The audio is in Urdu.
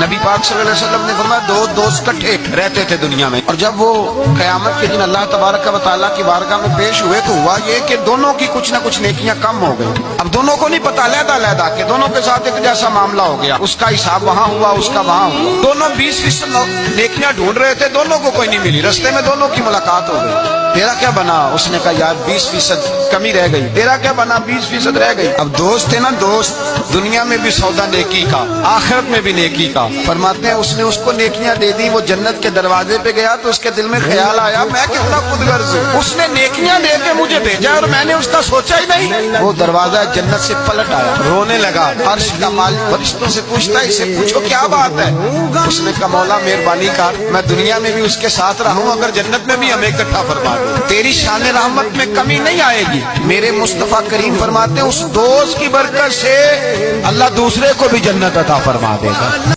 نبی پاک صلی اللہ علیہ وسلم نے فرمایا دو دوست کٹھے رہتے تھے دنیا میں، اور جب وہ قیامت کے دن اللہ تبارک و تعالیٰ کی بارگاہ میں پیش ہوئے تو ہوا یہ کہ دونوں کی کچھ نہ کچھ نیکیاں کم ہو گئی۔ اب دونوں کو نہیں پتا، علیحدہ علیحدہ کہ دونوں کے ساتھ ایک جیسا معاملہ ہو گیا، اس کا حساب وہاں ہوا، اس کا وہاں ہوا۔ دونوں 20% نیکیاں ڈھونڈ رہے تھے، دونوں کو کوئی نہیں ملی، رستے میں دونوں کی ملاقات ہو گئی۔ تیرا کیا بنا؟ اس نے کہا یار 20% کمی رہ گئی۔ تیرا کیا بنا؟ 20% رہ گئی۔ اب دوست ہے نا دوست، دنیا میں بھی سودا نیکی کا، آخرت میں بھی نیکی کا۔ فرماتے ہیں اس نے اس کو نیکیاں دے دی، وہ جنت کے دروازے پہ گیا تو اس کے دل میں خیال آیا میں کتنا خود غرض ہوں، اس نے نیکیاں دے کے مجھے بھیجا اور میں نے اس کا سوچا ہی نہیں۔ وہ دروازہ جنت سے پلٹ آیا، رونے لگا، عرش کا مالک فرشتوں سے پوچھتا ہے اسے پوچھو کیا بات ہے؟ اس نے کہا مولا مہربانی کر، میں دنیا میں بھی اس کے ساتھ رہا ہوں، اگر جنت میں بھی ہمیں اکٹھا فرما دے، تیری شان رحمت میں کمی نہیں آئے گی۔ میرے مصطفیٰ کریم فرماتے ہیں اس دوست کی برکت سے اللہ دوسرے کو بھی جنت عطا فرما دے گا۔